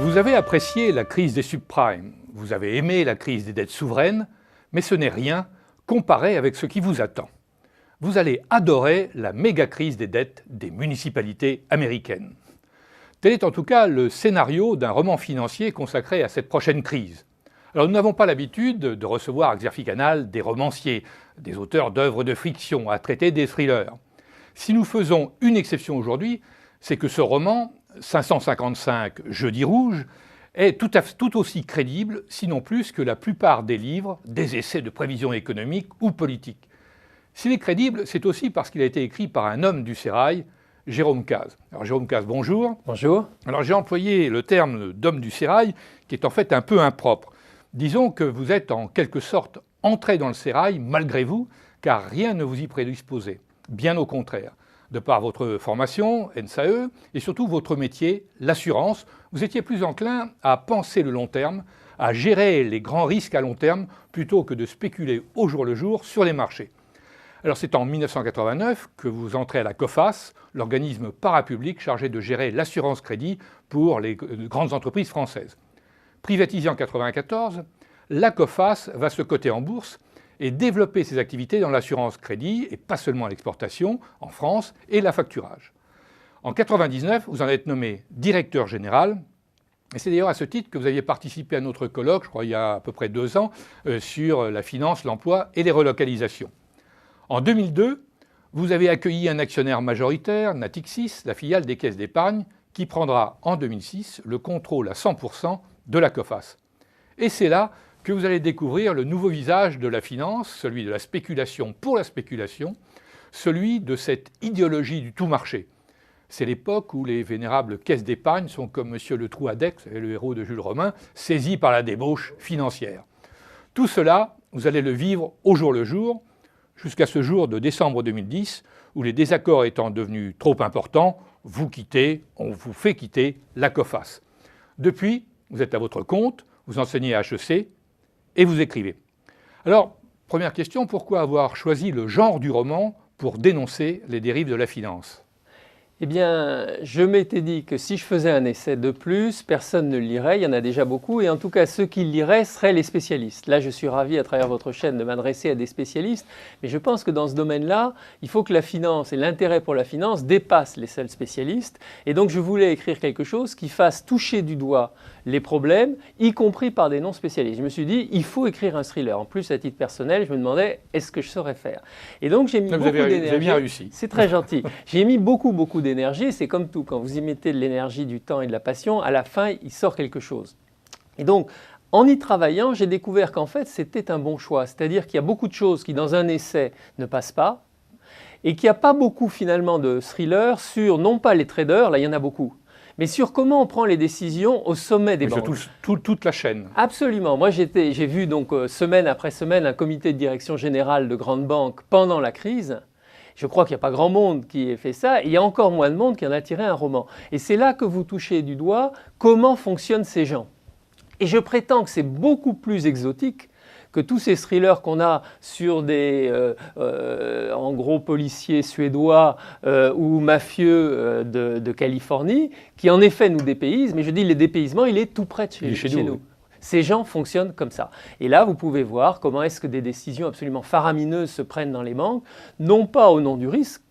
Vous avez apprécié la crise des subprimes, vous avez aimé la crise des dettes souveraines, mais ce n'est rien comparé avec ce qui vous attend. Vous allez adorer la méga-crise des dettes des municipalités américaines. Tel est en tout cas le scénario d'un roman financier consacré à cette prochaine crise. Alors nous n'avons pas l'habitude de recevoir à Xerfi Canal des romanciers, des auteurs d'œuvres de fiction à traiter des thrillers. Si nous faisons une exception aujourd'hui, c'est que ce roman, 555 Jeudi rouge, est tout aussi crédible, sinon plus, que la plupart des livres, des essais de prévision économique ou politique. S'il est crédible, c'est aussi parce qu'il a été écrit par un homme du sérail, Jérôme Caz. Alors Jérôme Caz, bonjour. Bonjour. Alors j'ai employé le terme d'homme du sérail, qui est en fait un peu impropre. Disons que vous êtes en quelque sorte entré dans le sérail malgré vous, car rien ne vous y prédisposait. Bien au contraire. De par votre formation, NSAE, et surtout votre métier, l'assurance, vous étiez plus enclin à penser le long terme, à gérer les grands risques à long terme, plutôt que de spéculer au jour le jour sur les marchés. Alors c'est en 1989 que vous entrez à la COFAS, l'organisme parapublic chargé de gérer l'assurance crédit pour les grandes entreprises françaises. Privatisée en 1994, la COFAS va se coter en bourse et développer ses activités dans l'assurance crédit, et pas seulement l'exportation, en France, et l'affacturage. En 1999, vous en êtes nommé directeur général, et c'est d'ailleurs à ce titre que vous aviez participé à notre colloque, je crois il y a à peu près 2 ans, sur la finance, l'emploi et les relocalisations. En 2002, vous avez accueilli un actionnaire majoritaire, Natixis, la filiale des caisses d'épargne, qui prendra en 2006 le contrôle à 100% de la COFAS. Et c'est là que vous allez découvrir le nouveau visage de la finance, celui de la spéculation pour la spéculation, celui de cette idéologie du tout marché. C'est l'époque où les vénérables caisses d'épargne sont comme M. Le Trouadec, le héros de Jules Romain, saisis par la débauche financière. Tout cela, vous allez le vivre au jour le jour, jusqu'à ce jour de décembre 2010, où les désaccords étant devenus trop importants, on vous fait quitter la COFAS. Depuis, vous êtes à votre compte, vous enseignez à HEC, et vous écrivez. Alors, première question, pourquoi avoir choisi le genre du roman pour dénoncer les dérives de la finance ? Eh bien, je m'étais dit que si je faisais un essai de plus, personne ne le lirait, il y en a déjà beaucoup, et en tout cas ceux qui le liraient seraient les spécialistes. Là, je suis ravi à travers votre chaîne de m'adresser à des spécialistes, mais je pense que dans ce domaine-là, il faut que la finance et l'intérêt pour la finance dépassent les seuls spécialistes, et donc je voulais écrire quelque chose qui fasse toucher du doigt les problèmes, y compris par des non-spécialistes. Je me suis dit, il faut écrire un thriller. En plus, à titre personnel, je me demandais, est-ce que je saurais faire ? Et donc j'ai mis beaucoup d'énergie. Vous avez bien réussi. C'est très gentil. J'ai mis beaucoup d'énergie, c'est comme tout, quand vous y mettez de l'énergie, du temps et de la passion, à la fin, il sort quelque chose. Et donc, en y travaillant, j'ai découvert qu'en fait, c'était un bon choix. C'est-à-dire qu'il y a beaucoup de choses qui, dans un essai, ne passent pas, et qu'il n'y a pas beaucoup, finalement, de thrillers sur, non pas les traders, là, il y en a beaucoup, mais sur comment on prend les décisions au sommet des banques. Sur toute la chaîne. Absolument. Moi, j'ai vu donc semaine après semaine un comité de direction générale de grandes banques pendant la crise. Je crois qu'il n'y a pas grand monde qui ait fait ça, et il y a encore moins de monde qui en a tiré un roman. Et c'est là que vous touchez du doigt comment fonctionnent ces gens. Et je prétends que c'est beaucoup plus exotique que tous ces thrillers qu'on a sur des, en gros, policiers suédois ou mafieux de Californie, qui en effet nous dépaysent, mais je dis le dépaysement, il est tout près de chez nous. Ces gens fonctionnent comme ça. Et là, vous pouvez voir comment est-ce que des décisions absolument faramineuses se prennent dans les banques, non pas au nom du risque,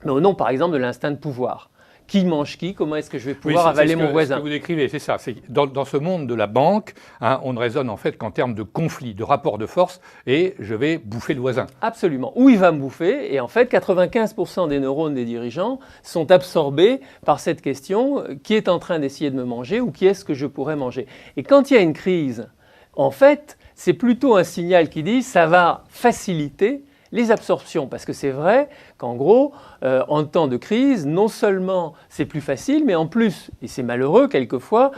mais au nom, par exemple, de l'instinct de pouvoir. Qui mange qui? Comment est-ce que je vais pouvoir avaler mon voisin? Ce que vous décrivez, c'est ça. Dans ce monde de la banque, on ne raisonne en fait qu'en termes de conflit, de rapport de force, et je vais bouffer le voisin. Absolument. Ou il va me bouffer, et en fait, 95% des neurones des dirigeants sont absorbés par cette question, qui est en train d'essayer de me manger, ou qui est-ce que je pourrais manger? Et quand il y a une crise, en fait, c'est plutôt un signal qui dit ça va faciliter les absorptions, parce que c'est vrai qu'en gros, en temps de crise, non seulement c'est plus facile, mais en plus, et c'est malheureux quelquefois,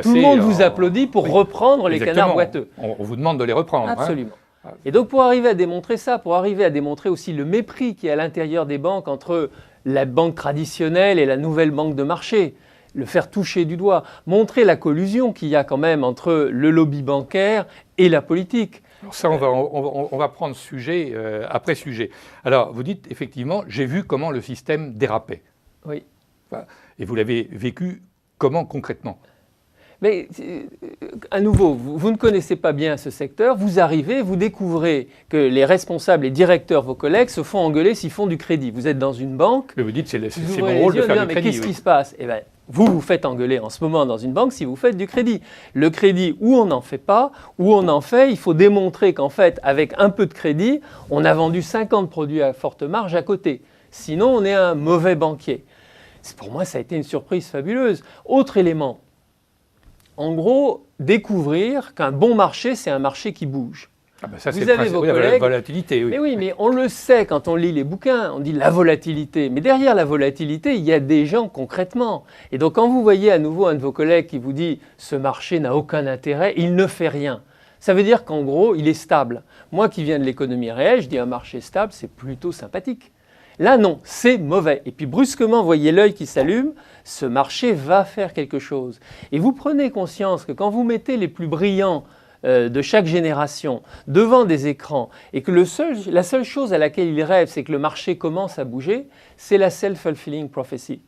tout le monde vous applaudit pour reprendre les canards boiteux. On vous demande de les reprendre. Absolument. Et donc pour arriver à démontrer ça, pour arriver à démontrer aussi le mépris qu'il y a à l'intérieur des banques entre la banque traditionnelle et la nouvelle banque de marché, le faire toucher du doigt, montrer la collusion qu'il y a quand même entre le lobby bancaire et la politique. Alors ça, on va prendre sujet après sujet. Alors, vous dites effectivement, j'ai vu comment le système dérapait. Oui. Et vous l'avez vécu comment concrètement ? Mais à nouveau, vous ne connaissez pas bien ce secteur, vous arrivez, vous découvrez que les responsables, les directeurs, vos collègues se font engueuler s'ils font du crédit. Vous êtes dans une banque. Mais vous dites c'est vous mon rôle de faire non, du mais crédit. qu'est-ce qui se passe? Eh bien, vous vous faites engueuler en ce moment dans une banque si vous faites du crédit. Le crédit, ou on n'en fait pas, ou on en fait, il faut démontrer qu'en fait, avec un peu de crédit, on a vendu 50 produits à forte marge à côté. Sinon, on est un mauvais banquier. Pour moi, ça a été une surprise fabuleuse. Autre élément. En gros, découvrir qu'un bon marché, c'est un marché qui bouge. Ah ben ça, vous avez vos collègues. La volatilité, oui. Mais oui, mais on le sait quand on lit les bouquins, on dit la volatilité. Mais derrière la volatilité, il y a des gens concrètement. Et donc quand vous voyez à nouveau un de vos collègues qui vous dit « ce marché n'a aucun intérêt, il ne fait rien », ça veut dire qu'en gros, il est stable. Moi qui viens de l'économie réelle, je dis un marché stable, c'est plutôt sympathique. Là, non, c'est mauvais. Et puis brusquement, vous voyez l'œil qui s'allume, ce marché va faire quelque chose. Et vous prenez conscience que quand vous mettez les plus brillants de chaque génération devant des écrans et que la seule chose à laquelle ils rêvent, c'est que le marché commence à bouger, c'est la self-fulfilling prophecy.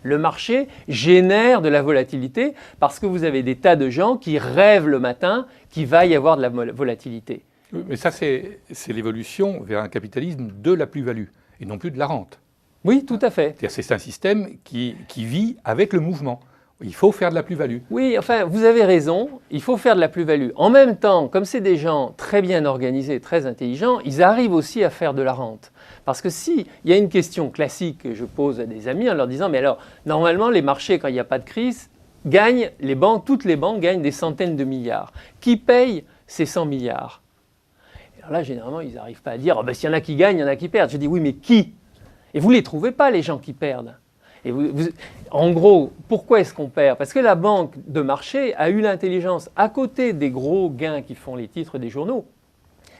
Le marché génère de la volatilité parce que vous avez des tas de gens qui rêvent le matin qu'il va y avoir de la volatilité. Mais ça, c'est l'évolution vers un capitalisme de la plus-value et non plus de la rente. Oui, tout à fait. C'est un système qui vit avec le mouvement. Il faut faire de la plus-value. Oui, enfin, vous avez raison, il faut faire de la plus-value. En même temps, comme c'est des gens très bien organisés, très intelligents, ils arrivent aussi à faire de la rente. Parce que si, il y a une question classique que je pose à des amis en leur disant « Mais alors, normalement, les marchés, quand il n'y a pas de crise, gagnent, les banques, toutes les banques gagnent des centaines de milliards. Qui paye ces 100 milliards ?» Alors là, généralement, ils n'arrivent pas à dire oh, « S'il y en a qui gagnent, il y en a qui perdent. » Je dis « Oui, mais qui ?» Et vous ne les trouvez pas, les gens qui perdent. Et en gros, pourquoi est-ce qu'on perd? Parce que la banque de marché a eu l'intelligence, à côté des gros gains qui font les titres des journaux,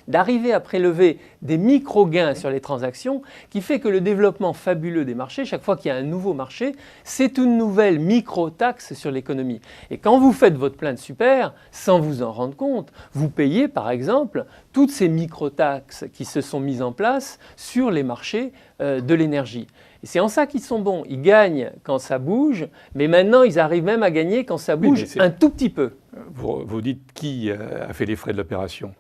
d'arriver à prélever des micro-gains sur les transactions qui fait que le développement fabuleux des marchés, chaque fois qu'il y a un nouveau marché, c'est une nouvelle micro-taxe sur l'économie. Et quand vous faites votre plein de super, sans vous en rendre compte, vous payez par exemple toutes ces micro-taxes qui se sont mises en place sur les marchés de l'énergie. Et c'est en ça qu'ils sont bons. Ils gagnent quand ça bouge, mais maintenant ils arrivent même à gagner quand ça bouge un tout petit peu. Vous dites qui a fait les frais de l'opération?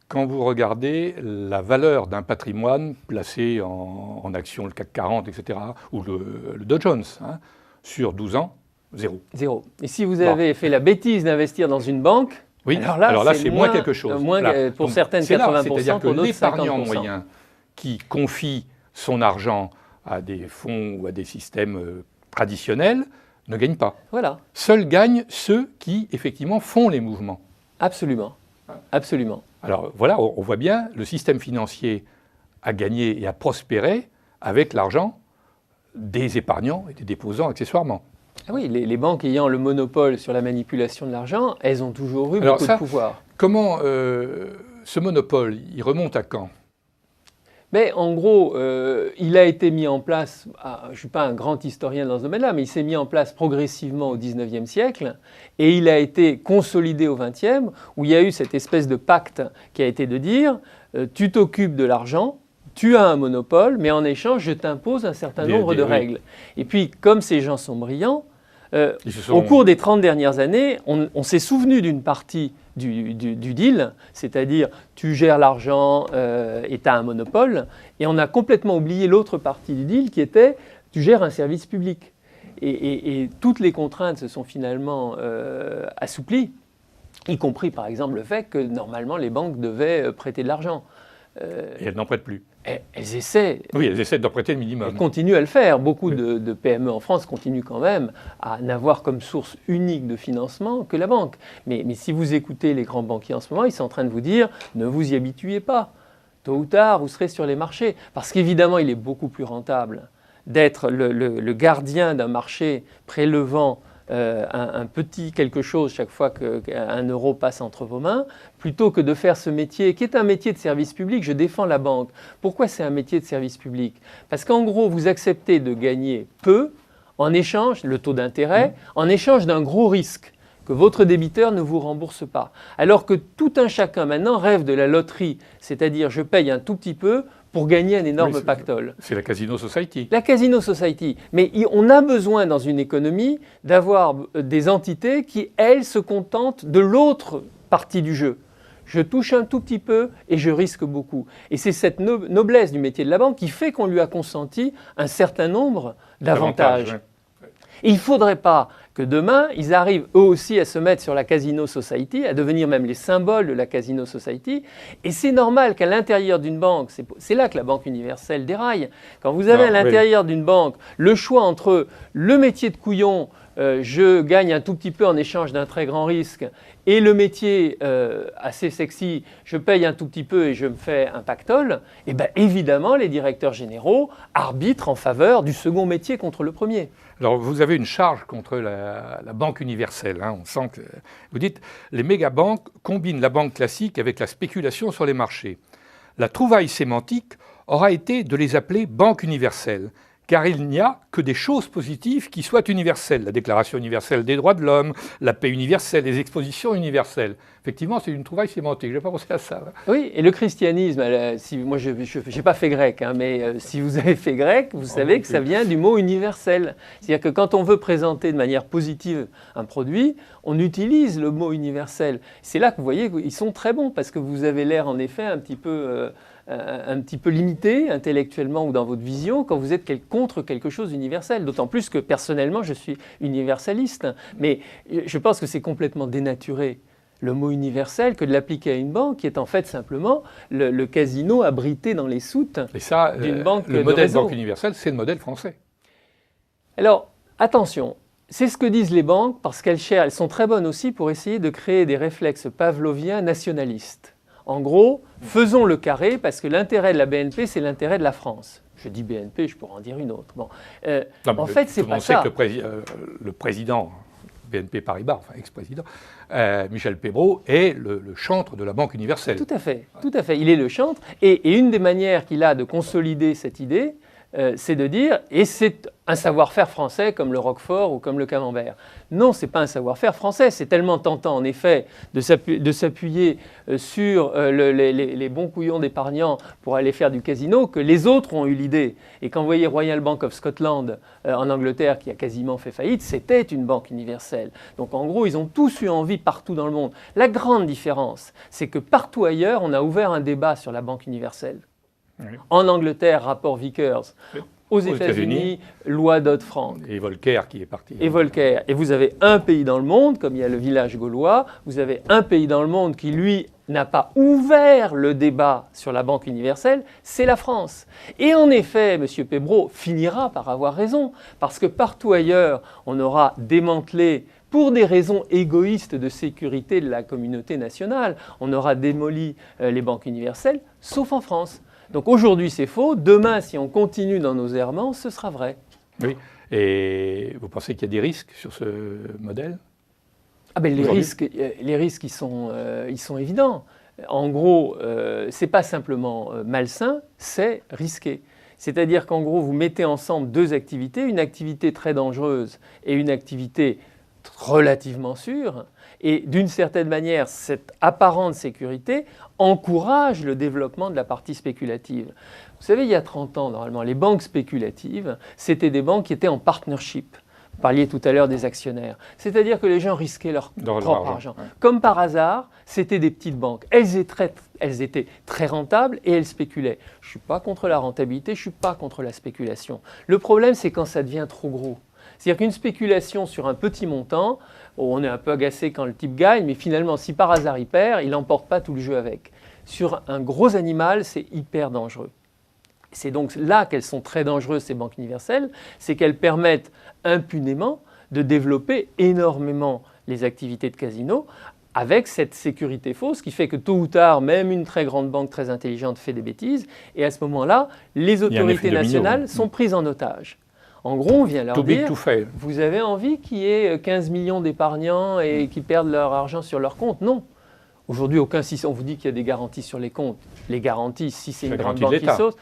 Quand vous regardez la valeur d'un patrimoine placé en actions, le CAC 40, etc., ou le Dow Jones, hein, sur 12 ans, zéro. Zéro. Et si vous avez fait la bêtise d'investir dans une banque, oui, alors là c'est moins quelque chose. Moins, pour certaines 80%, c'est-à-dire que pour d'autres 50%. L'épargnant moyen qui confie son argent à des fonds ou à des systèmes traditionnels ne gagne pas. Voilà. Seuls gagnent ceux qui, effectivement, font les mouvements. Absolument. Absolument. Alors voilà, on voit bien, le système financier a gagné et a prospéré avec l'argent des épargnants et des déposants accessoirement. Ah oui, les banques ayant le monopole sur la manipulation de l'argent, elles ont toujours eu beaucoup de pouvoir. Comment ce monopole, il remonte à quand? Mais en gros, il a été mis en place, je ne suis pas un grand historien dans ce domaine-là, mais il s'est mis en place progressivement au XIXe siècle et il a été consolidé au XXe, où il y a eu cette espèce de pacte qui a été de dire tu t'occupes de l'argent, tu as un monopole, mais en échange, je t'impose un certain nombre de règles. Et puis, comme ces gens sont brillants, au cours des 30 dernières années, on s'est souvenu d'une partie du deal, c'est-à-dire tu gères l'argent et tu as un monopole, et on a complètement oublié l'autre partie du deal qui était tu gères un service public. Et toutes les contraintes se sont finalement assouplies, y compris par exemple le fait que normalement les banques devaient prêter de l'argent. Et elles n'en prêtent plus. Elles essaient. Oui, elles essaient d'en prêter le minimum. Elles continuent à le faire. Beaucoup de PME en France continuent quand même à n'avoir comme source unique de financement que la banque. Mais si vous écoutez les grands banquiers en ce moment, ils sont en train de vous dire ne vous y habituez pas. Tôt ou tard, vous serez sur les marchés. Parce qu'évidemment, il est beaucoup plus rentable d'être le gardien d'un marché prélevant un petit quelque chose chaque fois qu'un euro passe entre vos mains, plutôt que de faire ce métier qui est un métier de service public. Je défends la banque. Pourquoi c'est un métier de service public? Parce qu'en gros, vous acceptez de gagner peu en échange, le taux d'intérêt, en échange d'un gros risque que votre débiteur ne vous rembourse pas. Alors que tout un chacun maintenant rêve de la loterie, c'est-à-dire je paye un tout petit peu pour gagner un énorme Oui, pactole. C'est la Casino Society. La Casino Society. Mais on a besoin dans une économie d'avoir des entités qui, elles, se contentent de l'autre partie du jeu. Je touche un tout petit peu et je risque beaucoup. Et c'est cette noblesse du métier de la banque qui fait qu'on lui a consenti un certain nombre d'avantages. Ouais. Il ne faudrait pas que demain, ils arrivent eux aussi à se mettre sur la Casino Society, à devenir même les symboles de la Casino Society. Et c'est normal qu'à l'intérieur d'une banque, c'est là que la Banque universelle déraille. Quand vous avez à l'intérieur d'une banque le choix entre le métier de couillon, je gagne un tout petit peu en échange d'un très grand risque, et le métier assez sexy, je paye un tout petit peu et je me fais un pactole, et bien évidemment, les directeurs généraux arbitrent en faveur du second métier contre le premier. Alors, vous avez une charge contre la banque universelle. Hein. On sent que vous dites les mégabanques combinent la banque classique avec la spéculation sur les marchés. La trouvaille sémantique aura été de les appeler banque universelle, car il n'y a que des choses positives qui soient universelles. La Déclaration universelle des droits de l'homme, la paix universelle, les expositions universelles. Effectivement, c'est une trouvaille sémantique. Je n'ai pas pensé à ça. Oui, et le christianisme, moi je n'ai pas fait grec, hein, mais si vous avez fait grec, vous savez que ça vient du mot universel. C'est-à-dire que quand on veut présenter de manière positive un produit, on utilise le mot universel. C'est là que vous voyez qu'ils sont très bons, parce que vous avez l'air en effet un petit peu limité intellectuellement ou dans votre vision quand vous êtes contre quelque chose d'universel. D'autant plus que personnellement, je suis universaliste. Mais je pense que c'est complètement dénaturé, le mot universel, que de l'appliquer à une banque qui est en fait simplement le casino abrité dans les soutes d'une banque de réseau. Le modèle banque universelle, c'est le modèle français. Alors, attention, c'est ce que disent les banques parce elles sont très bonnes aussi pour essayer de créer des réflexes pavloviens nationalistes. En gros, faisons le carré parce que l'intérêt de la BNP, c'est l'intérêt de la France. Je dis BNP, je pourrais en dire une autre. Bon. En fait, c'est pas ça. On sait que le président BNP Paribas, enfin ex-président, Michel Pébroux, est le chantre de la Banque universelle. Tout à fait, tout à fait. Il est le chantre. Et une des manières qu'il a de consolider cette idée, c'est de dire, et c'est un savoir-faire français comme le Roquefort ou comme le Camembert. Non, ce n'est pas un savoir-faire français, c'est tellement tentant en effet de s'appuyer sur les bons couillons d'épargnants pour aller faire du casino que les autres ont eu l'idée. Et quand vous voyez Royal Bank of Scotland en Angleterre qui a quasiment fait faillite, c'était une banque universelle. Donc en gros, ils ont tous eu envie partout dans le monde. La grande différence, c'est que partout ailleurs, on a ouvert un débat sur la banque universelle. Oui. En Angleterre, rapport Vickers. Oui. Aux États-Unis, loi Dodd-Frank. Et Volcker qui est parti. Et Volcker. Et vous avez un pays dans le monde, comme il y a le village gaulois, vous avez un pays dans le monde qui, lui, n'a pas ouvert le débat sur la banque universelle, c'est la France. Et en effet, M. Pébroux finira par avoir raison, parce que partout ailleurs, on aura démantelé, pour des raisons égoïstes de sécurité de la communauté nationale, on aura démoli les banques universelles, sauf en France. Donc aujourd'hui, c'est faux. Demain, si on continue dans nos errements, ce sera vrai. Oui. Et vous pensez qu'il y a des risques sur ce modèle ? Ah ben les risques, ils sont évidents. En gros, ce n'est pas simplement malsain, c'est risqué. C'est-à-dire qu'en gros, vous mettez ensemble deux activités, une activité très dangereuse et une activité relativement sûre. Et d'une certaine manière, cette apparente sécurité encourage le développement de la partie spéculative. Vous savez, il y a 30 ans, normalement, les banques spéculatives, c'était des banques qui étaient en partnership. Vous parliez tout à l'heure des actionnaires. C'est-à-dire que les gens risquaient leur propre argent. Ouais. Comme par hasard, c'était des petites banques. Elles étaient très rentables et elles spéculaient. Je ne suis pas contre la rentabilité, je ne suis pas contre la spéculation. Le problème, c'est quand ça devient trop gros. C'est-à-dire qu'une spéculation sur un petit montant, on est un peu agacé quand le type gagne, mais finalement, si par hasard il perd, il n'emporte pas tout le jeu avec. Sur un gros animal, c'est hyper dangereux. C'est donc là qu'elles sont très dangereuses, ces banques universelles, c'est qu'elles permettent impunément de développer énormément les activités de casino avec cette sécurité fausse qui fait que tôt ou tard, même une très grande banque très intelligente fait des bêtises, et à ce moment-là, les autorités nationales sont prises en otage. En gros, on vient leur dire, vous avez envie qu'il y ait 15 millions d'épargnants et qui perdent leur argent sur leur compte ? Non. Aujourd'hui, on vous dit qu'il y a des garanties sur les comptes. Les garanties, si c'est une grande banque qui saute,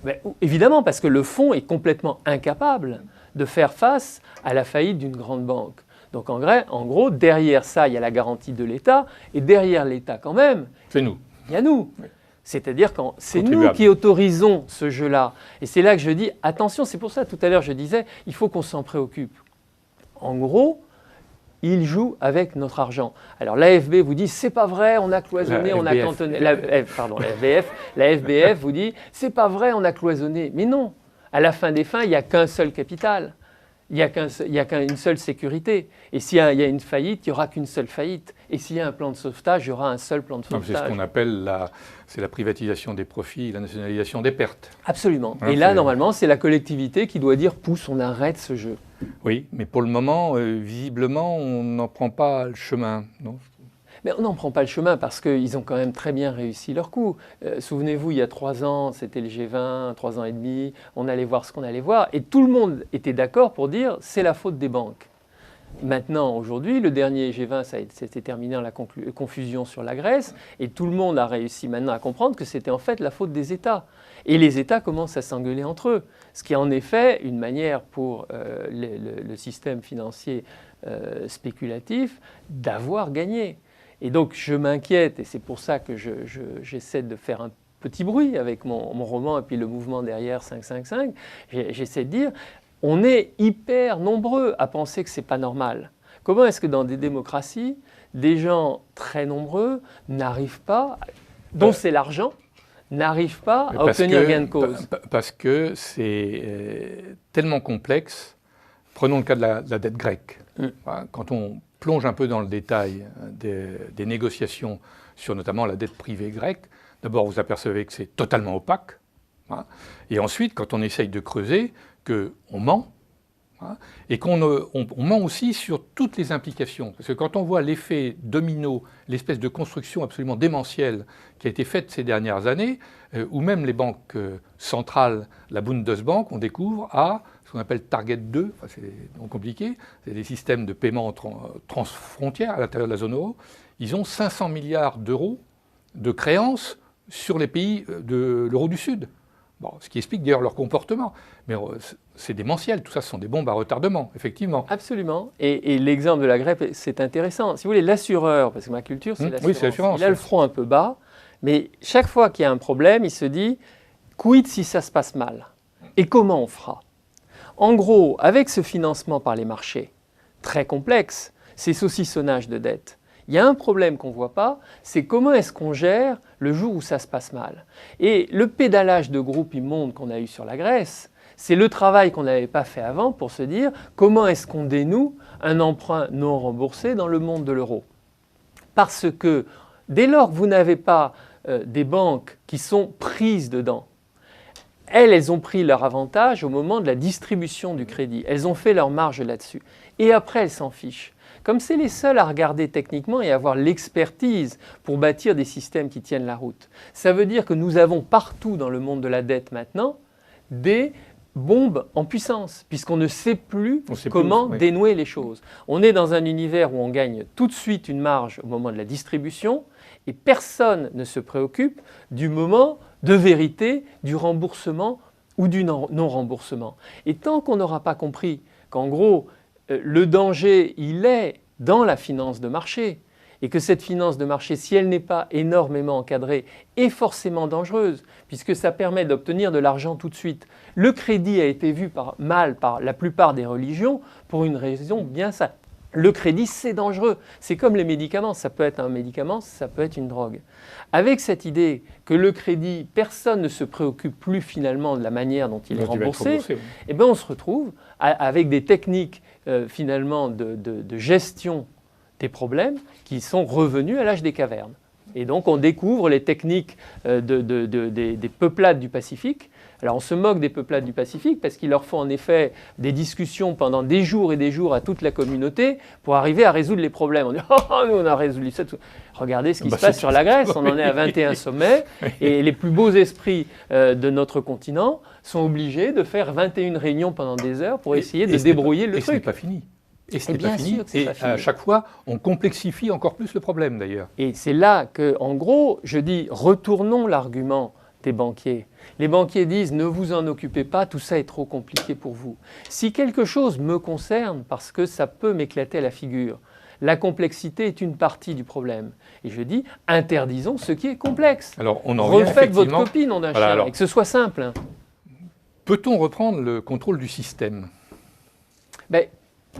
ben, évidemment, parce que le fonds est complètement incapable de faire face à la faillite d'une grande banque. Donc en gros, derrière ça, il y a la garantie de l'État, et derrière l'État quand même, c'est nous. Il y a nous. Oui. C'est-à-dire que c'est nous qui autorisons ce jeu-là. Et c'est là que je dis, attention, c'est pour ça tout à l'heure je disais, il faut qu'on s'en préoccupe. En gros, ils jouent avec notre argent. Alors l'AFB vous dit, c'est pas vrai, on a cloisonné, on a cantonné. La FBF vous dit, c'est pas vrai, on a cloisonné. Mais non, à la fin des fins, il n'y a qu'un seul capital. Il n'y a qu'une seule sécurité. Et s'il y a une faillite, il n'y aura qu'une seule faillite. Et s'il y a un plan de sauvetage, il y aura un seul plan de sauvetage. C'est ce qu'on appelle la privatisation des profits, la nationalisation des pertes. Absolument. Et là, normalement, c'est la collectivité qui doit dire « pousse, on arrête ce jeu ». Oui, mais pour le moment, visiblement, on n'en prend pas le chemin, non ? Mais on n'en prend pas le chemin parce qu'ils ont quand même très bien réussi leur coup. Souvenez-vous, il y a 3 ans, c'était le G20, 3 ans et demi, on allait voir ce qu'on allait voir, et tout le monde était d'accord pour dire c'est la faute des banques. Maintenant, aujourd'hui, le dernier G20, ça s'était terminé en la confusion sur la Grèce, et tout le monde a réussi maintenant à comprendre que c'était en fait la faute des États. Et les États commencent à s'engueuler entre eux, ce qui est en effet une manière pour le système financier spéculatif d'avoir gagné. Et donc je m'inquiète, et c'est pour ça que j'essaie de faire un petit bruit avec mon roman et puis le mouvement derrière 555. J'essaie de dire, on est hyper nombreux à penser que ce n'est pas normal. Comment est-ce que dans des démocraties, des gens très nombreux n'arrivent pas, dont c'est l'argent, n'arrivent pas à obtenir gain de cause? Parce que c'est tellement complexe. Prenons le cas de la dette grecque. Quand on plonge un peu dans le détail des négociations sur notamment la dette privée grecque, d'abord vous apercevez que c'est totalement opaque, et ensuite quand on essaye de creuser, qu'on ment, et qu'on ment aussi sur toutes les implications. Parce que quand on voit l'effet domino, l'espèce de construction absolument démentielle qui a été faite ces dernières années, où même les banques centrales, la Bundesbank, on découvre à ce qu'on appelle Target 2, c'est donc compliqué, c'est des systèmes de paiement transfrontières à l'intérieur de la zone euro, ils ont 500 milliards d'euros de créances sur les pays de l'euro du Sud. Bon, ce qui explique d'ailleurs leur comportement. Mais c'est démentiel, tout ça, ce sont des bombes à retardement, effectivement. Absolument. Et l'exemple de la Grèce, c'est intéressant. Si vous voulez, l'assureur, parce que ma culture, c'est l'assurance. Oui, c'est l'assurance. Il a le front un peu bas, mais chaque fois qu'il y a un problème, il se dit, quid si ça se passe mal? Et comment on fera? En gros, avec ce financement par les marchés, très complexe, ces saucissonnages de dettes, il y a un problème qu'on ne voit pas, c'est comment est-ce qu'on gère le jour où ça se passe mal. Et le pédalage de groupe immonde qu'on a eu sur la Grèce, c'est le travail qu'on n'avait pas fait avant pour se dire comment est-ce qu'on dénoue un emprunt non remboursé dans le monde de l'euro. Parce que dès lors que vous n'avez pas des banques qui sont prises dedans, elles ont pris leur avantage au moment de la distribution du crédit. Elles ont fait leur marge là-dessus. Et après, elles s'en fichent. Comme c'est les seuls à regarder techniquement et à avoir l'expertise pour bâtir des systèmes qui tiennent la route, ça veut dire que nous avons partout dans le monde de la dette maintenant des bombes en puissance, puisqu'on ne sait plus comment dénouer les choses. On est dans un univers où on gagne tout de suite une marge au moment de la distribution et personne ne se préoccupe du moment de vérité, du remboursement ou du non-remboursement. Et tant qu'on n'aura pas compris qu'en gros, le danger, il est dans la finance de marché et que cette finance de marché, si elle n'est pas énormément encadrée, est forcément dangereuse puisque ça permet d'obtenir de l'argent tout de suite. Le crédit a été vu mal par la plupart des religions pour une raison bien simple. Le crédit, c'est dangereux. C'est comme les médicaments. Ça peut être un médicament, ça peut être une drogue. Avec cette idée que le crédit, personne ne se préoccupe plus finalement de la manière dont il est remboursé, eh bien on se retrouve avec des techniques finalement de gestion des problèmes qui sont revenus à l'âge des cavernes. Et donc on découvre les techniques des peuplades du Pacifique. Alors on se moque des peuplades du Pacifique parce qu'il leur faut en effet des discussions pendant des jours et des jours à toute la communauté pour arriver à résoudre les problèmes. On dit « Oh, nous on a résolu ça ». Regardez ce qui se passe sur la Grèce, on en est à 21 sommets et les plus beaux esprits de notre continent sont obligés de faire 21 réunions pendant des heures pour essayer de débrouiller le truc. Et ce n'est pas fini. Et ce n'est pas fini. Et à chaque fois, on complexifie encore plus le problème d'ailleurs. Et c'est là que, en gros, je dis, retournons l'argument des banquiers. Les banquiers disent, ne vous en occupez pas, tout ça est trop compliqué pour vous. Si quelque chose me concerne, parce que ça peut m'éclater à la figure, La complexité est une partie du problème. Et je dis, interdisons ce qui est complexe. Alors, on en revient Refaites votre copie, nom d'un chien, et que ce soit simple. Peut-on reprendre le contrôle du système? Ben,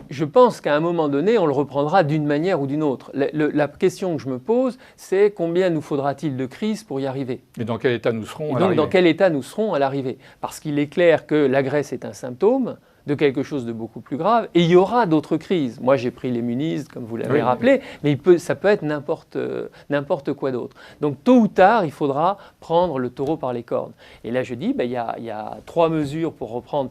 je pense qu'à un moment donné, on le reprendra d'une manière ou d'une autre. La question que je me pose, c'est combien nous faudra-t-il de crises pour y arriver? Et dans quel état nous serons à l'arrivée? Dans quel état nous serons à l'arrivée? Parce qu'il est clair que la Grèce est un symptôme de quelque chose de beaucoup plus grave, et il y aura d'autres crises. Moi, j'ai pris les Muniz, comme vous l'avez rappelé, mais ça peut être n'importe quoi d'autre. Donc, tôt ou tard, il faudra prendre le taureau par les cornes. Et là, je dis, il y a 3 mesures pour reprendre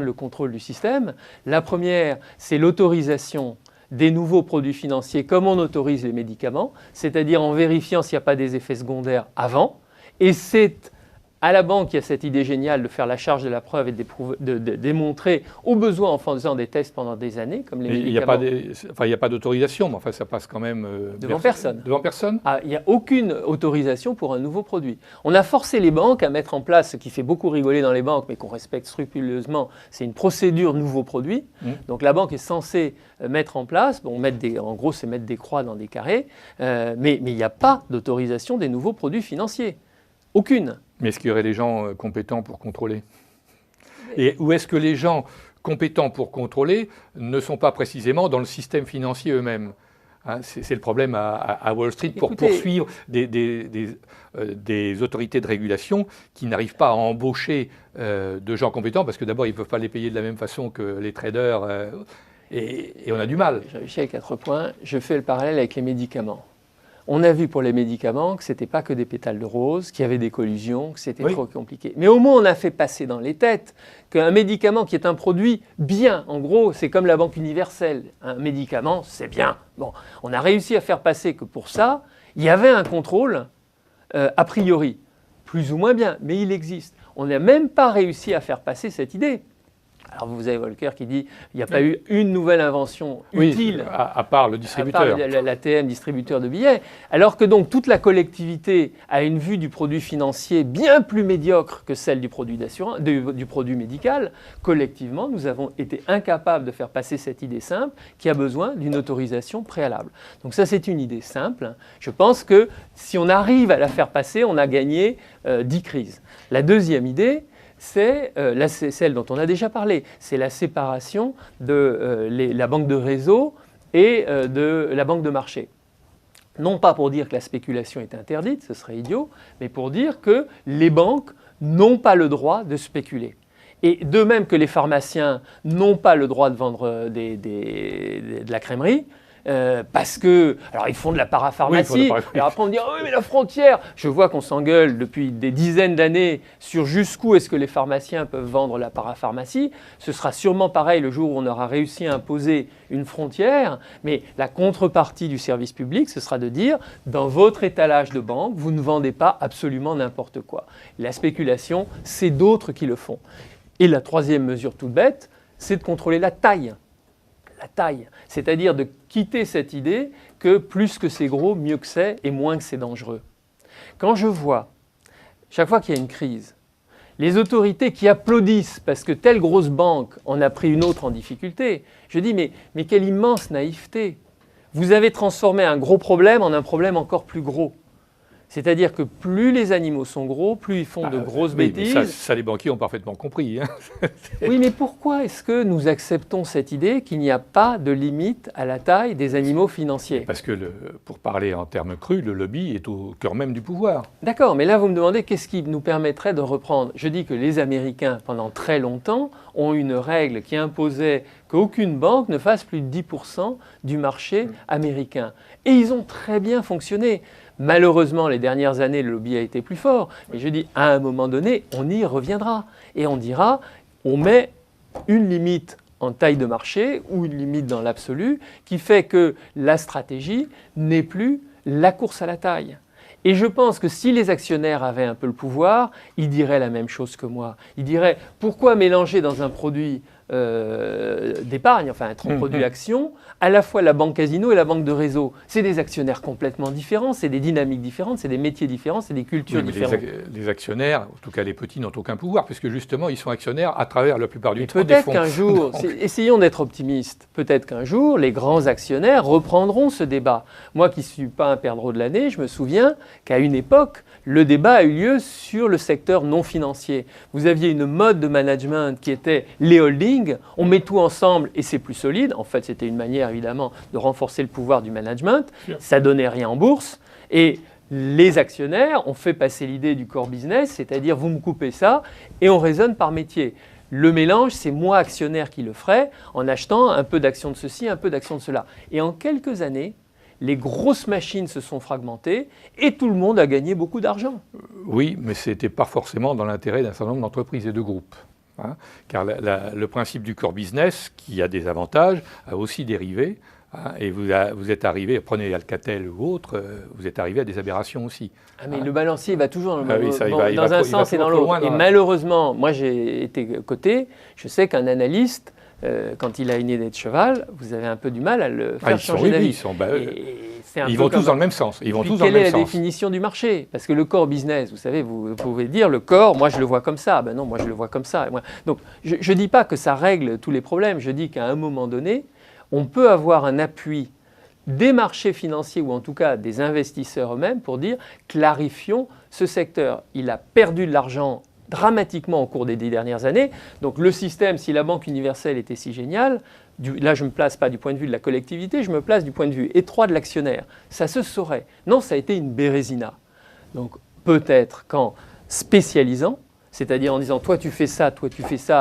le contrôle du système. La première, c'est l'autorisation des nouveaux produits financiers comme on autorise les médicaments, c'est-à-dire en vérifiant s'il n'y a pas des effets secondaires avant. Et c'est à la banque, il y a cette idée géniale de faire la charge de la preuve et de démontrer, au besoin en faisant des tests pendant des années, comme les médicaments. Il n'y a pas d'autorisation, mais enfin, ça passe quand même... devant personne. Devant personne? Il n'y a aucune autorisation pour un nouveau produit. On a forcé les banques à mettre en place, ce qui fait beaucoup rigoler dans les banques, mais qu'on respecte scrupuleusement, c'est une procédure nouveau produit. Donc la banque est censée mettre en place, en gros, c'est mettre des croix dans des carrés, mais il n'y a pas d'autorisation des nouveaux produits financiers. Aucune. Mais est-ce qu'il y aurait des gens compétents pour contrôler? Et où est-ce que les gens compétents pour contrôler ne sont pas précisément dans le système financier eux-mêmes? C'est le problème à Wall Street. Pour poursuivre des autorités de régulation qui n'arrivent pas à embaucher de gens compétents, parce que d'abord, ils ne peuvent pas les payer de la même façon que les traders, et on a du mal. J'ai réussi à 4 points. Je fais le parallèle avec les médicaments. On a vu pour les médicaments que ce n'était pas que des pétales de rose, qu'il y avait des collusions, que c'était trop compliqué. Mais au moins, on a fait passer dans les têtes qu'un médicament qui est un produit bien, en gros, c'est comme la Banque universelle. Un médicament, c'est bien. Bon, on a réussi à faire passer que pour ça, il y avait un contrôle a priori, plus ou moins bien, mais il existe. On n'a même pas réussi à faire passer cette idée. Alors vous avez Volcker qui dit qu'il n'y a pas eu une nouvelle invention utile, à part le distributeur. À part l'ATM, distributeur de billets, alors que donc toute la collectivité a une vue du produit financier bien plus médiocre que celle du produit d'assurance, du produit médical. Collectivement, nous avons été incapables de faire passer cette idée simple qui a besoin d'une autorisation préalable. Donc ça, c'est une idée simple. Je pense que si on arrive à la faire passer, on a gagné 10 crises. La deuxième idée, c'est celle dont on a déjà parlé, c'est la séparation de la banque de réseau et de la banque de marché. Non pas pour dire que la spéculation est interdite, ce serait idiot, mais pour dire que les banques n'ont pas le droit de spéculer. Et de même que les pharmaciens n'ont pas le droit de vendre de la crèmerie, parce que, alors ils font de la parapharmacie, et après on dit « Ah oui, mais la frontière !» Je vois qu'on s'engueule depuis des dizaines d'années sur jusqu'où est-ce que les pharmaciens peuvent vendre la parapharmacie. Ce sera sûrement pareil le jour où on aura réussi à imposer une frontière, mais la contrepartie du service public, ce sera de dire « Dans votre étalage de banque, vous ne vendez pas absolument n'importe quoi. » La spéculation, c'est d'autres qui le font. Et la troisième mesure toute bête, c'est de contrôler la taille. La taille, c'est-à-dire de quitter cette idée que plus que c'est gros, mieux que c'est et moins que c'est dangereux. Quand je vois, chaque fois qu'il y a une crise, les autorités qui applaudissent parce que telle grosse banque en a pris une autre en difficulté, je dis mais quelle immense naïveté! Vous avez transformé un gros problème en un problème encore plus gros. C'est-à-dire que plus les animaux sont gros, plus ils font de grosses bêtises. Mais ça, les banquiers ont parfaitement compris. Oui, mais pourquoi est-ce que nous acceptons cette idée qu'il n'y a pas de limite à la taille des animaux financiers? Parce que, pour parler en termes crus, le lobby est au cœur même du pouvoir. D'accord, mais là vous me demandez qu'est-ce qui nous permettrait de reprendre. Je dis que les Américains, pendant très longtemps, ont une règle qui imposait qu'aucune banque ne fasse plus de 10% du marché américain. Et ils ont très bien fonctionné. Malheureusement, les dernières années, le lobby a été plus fort. Mais je dis, à un moment donné, on y reviendra. Et on dira, on met une limite en taille de marché ou une limite dans l'absolu qui fait que la stratégie n'est plus la course à la taille. Et je pense que si les actionnaires avaient un peu le pouvoir, ils diraient la même chose que moi. Ils diraient, pourquoi mélanger dans un produit d'épargne, enfin un produit action, à la fois la banque casino et la banque de réseau. C'est des actionnaires complètement différents, c'est des dynamiques différentes, c'est des métiers différents, c'est des cultures différentes. Les actionnaires, en tout cas les petits, n'ont aucun pouvoir, puisque justement, ils sont actionnaires à travers la plupart du temps des fonds. Peut-être qu'un jour, essayons d'être optimistes, peut-être qu'un jour, les grands actionnaires reprendront ce débat. Moi qui ne suis pas un perdreau de l'année, je me souviens qu'à une époque, le débat a eu lieu sur le secteur non financier. Vous aviez une mode de management qui était les holdings, on met tout ensemble et c'est plus solide. En fait, c'était une manière évidemment de renforcer le pouvoir du management. Ça donnait rien en bourse. Et les actionnaires ont fait passer l'idée du core business, c'est-à-dire vous me coupez ça et on raisonne par métier. Le mélange, c'est moi actionnaire qui le ferai en achetant un peu d'actions de ceci, un peu d'actions de cela. Et en quelques années, les grosses machines se sont fragmentées et tout le monde a gagné beaucoup d'argent. Oui, mais ce n'était pas forcément dans l'intérêt d'un certain nombre d'entreprises et de groupes. Hein, car le principe du core business, qui a des avantages, a aussi dérivé. Hein, et vous êtes arrivé, prenez Alcatel ou autre, vous êtes arrivé à des aberrations aussi. Ah mais le balancier va toujours dans un sens et dans l'autre. Et malheureusement, moi j'ai été coté, je sais qu'un analyste, quand il a une idée de cheval, vous avez un peu du mal à le faire changer d'avis. Ils vont tous dans le même sens. Quelle est la définition du marché? Parce que le core business, vous savez, vous pouvez dire le core, moi je le vois comme ça. Ben non, moi je le vois comme ça. Donc je ne dis pas que ça règle tous les problèmes. Je dis qu'à un moment donné, on peut avoir un appui des marchés financiers ou en tout cas des investisseurs eux-mêmes pour dire clarifions ce secteur. Il a perdu de l'argent dramatiquement au cours des 10 dernières années. Donc le système, si la Banque universelle était si géniale, là je ne me place pas du point de vue de la collectivité, je me place du point de vue étroit de l'actionnaire. Ça se saurait. Non, ça a été une bérésina. Donc peut-être qu'en spécialisant, c'est-à-dire en disant toi tu fais ça,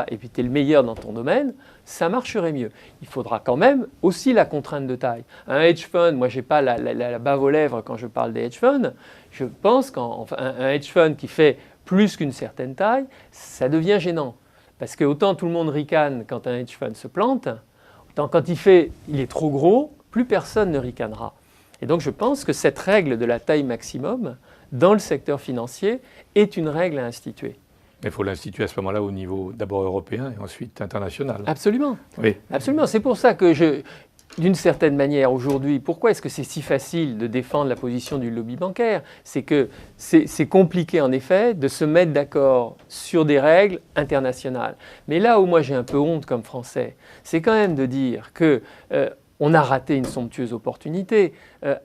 et puis tu es le meilleur dans ton domaine, ça marcherait mieux. Il faudra quand même aussi la contrainte de taille. Un hedge fund, moi je n'ai pas la bave aux lèvres quand je parle des hedge funds, je pense qu'un hedge fund qui fait plus qu'une certaine taille, ça devient gênant. Parce que autant tout le monde ricane quand un hedge fund se plante, autant quand il est trop gros, plus personne ne ricanera. Et donc je pense que cette règle de la taille maximum dans le secteur financier est une règle à instituer. Mais il faut l'instituer à ce moment-là au niveau d'abord européen et ensuite international. Absolument. Oui. Absolument. C'est pour ça que d'une certaine manière, aujourd'hui, pourquoi est-ce que c'est si facile de défendre la position du lobby bancaire? C'est que c'est compliqué, en effet, de se mettre d'accord sur des règles internationales. Mais là où moi j'ai un peu honte comme Français, c'est quand même de dire qu'on a raté une somptueuse opportunité.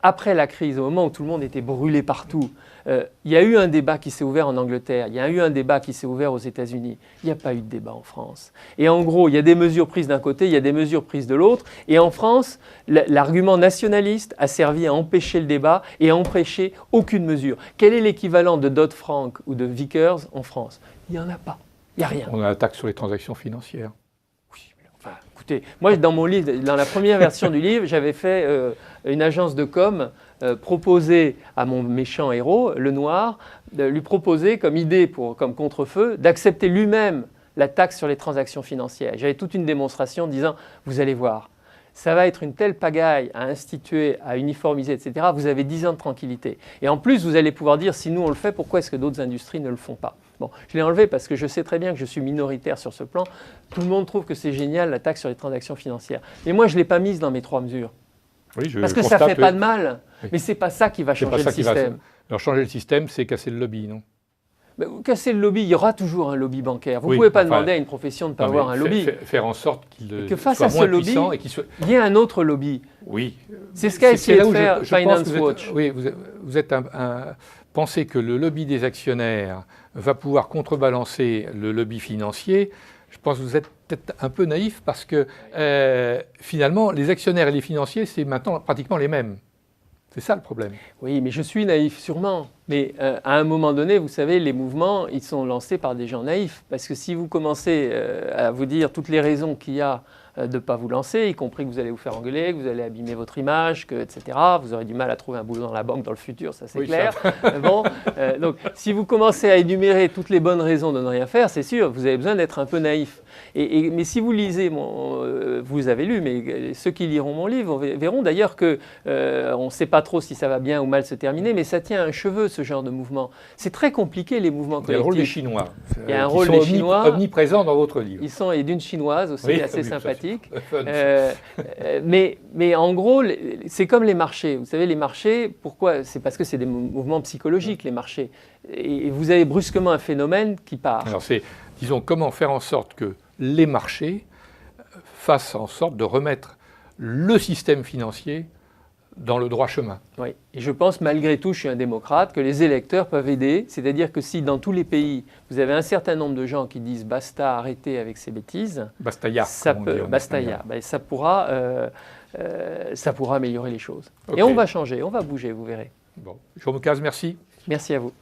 Après la crise, au moment où tout le monde était brûlé partout, il y a eu un débat qui s'est ouvert en Angleterre, il y a eu un débat qui s'est ouvert aux États-Unis. Il n'y a pas eu de débat en France. Et en gros, il y a des mesures prises d'un côté, il y a des mesures prises de l'autre. Et en France, l'argument nationaliste a servi à empêcher le débat et à empêcher aucune mesure. Quel est l'équivalent de Dodd-Frank ou de Vickers en France? Il n'y en a pas. Il n'y a rien. On a la taxe sur les transactions financières. Enfin, écoutez, moi, dans mon livre, dans la première version du livre, j'avais fait une agence de com proposer à mon méchant héros, le noir, de lui proposer comme idée, comme contre-feu, d'accepter lui-même la taxe sur les transactions financières. J'avais toute une démonstration disant, vous allez voir, ça va être une telle pagaille à instituer, à uniformiser, etc. Vous avez 10 ans de tranquillité. Et en plus, vous allez pouvoir dire, si nous on le fait, pourquoi est-ce que d'autres industries ne le font pas? Bon, je l'ai enlevé parce que je sais très bien que je suis minoritaire sur ce plan. Tout le monde trouve que c'est génial, la taxe sur les transactions financières. Mais moi, je ne l'ai pas mise dans mes 3 mesures. Oui, parce que ça ne fait pas de mal. Oui. Mais ce n'est pas ça qui va changer le système. Alors changer le système, c'est casser le lobby, non? Casser le lobby, il y aura toujours un lobby bancaire. Vous ne pouvez pas demander à une profession de ne pas avoir un lobby. Faire en sorte qu'il soit moins puissant et qu'il soit... Il y a un autre lobby. Oui. C'est ce qu'a essayé de faire Finance Watch. Oui, vous êtes pensez que le lobby des actionnaires va pouvoir contrebalancer le lobby financier. Je pense que vous êtes peut-être un peu naïf parce que finalement, les actionnaires et les financiers, c'est maintenant pratiquement les mêmes. C'est ça le problème. Oui, mais je suis naïf, sûrement. Mais à un moment donné, vous savez, les mouvements, ils sont lancés par des gens naïfs. Parce que si vous commencez à vous dire toutes les raisons qu'il y a de ne pas vous lancer, y compris que vous allez vous faire engueuler, que vous allez abîmer votre image, etc. Vous aurez du mal à trouver un boulot dans la banque dans le futur, ça c'est clair. Donc, si vous commencez à énumérer toutes les bonnes raisons de ne rien faire, c'est sûr, vous avez besoin d'être un peu naïf. Mais si vous lisez vous avez lu, mais ceux qui liront mon livre verront d'ailleurs que on ne sait pas trop si ça va bien ou mal se terminer, mais ça tient à un cheveu, ce genre de mouvement. C'est très compliqué, les mouvements collectifs. Il y a le rôle des Chinois. Il y a un rôle des Chinois. Omniprésent dans votre livre. Ils sont, et d'une Chinoise aussi, oui, assez oui, sympathique. Mais en gros, c'est comme les marchés. Vous savez, les marchés, pourquoi? C'est parce que c'est des mouvements psychologiques, les marchés. Et vous avez brusquement un phénomène qui part. Alors c'est, disons, comment faire en sorte que les marchés fassent en sorte de remettre le système financier dans le droit chemin. Oui, et je pense, malgré tout, je suis un démocrate, que les électeurs peuvent aider. C'est-à-dire que si dans tous les pays, vous avez un certain nombre de gens qui disent « basta, arrêtez avec ces bêtises », Bastaya, ça pourra améliorer les choses. Okay. Et on va changer, on va bouger, vous verrez. Bon, Jérôme Cazes, merci. Merci à vous.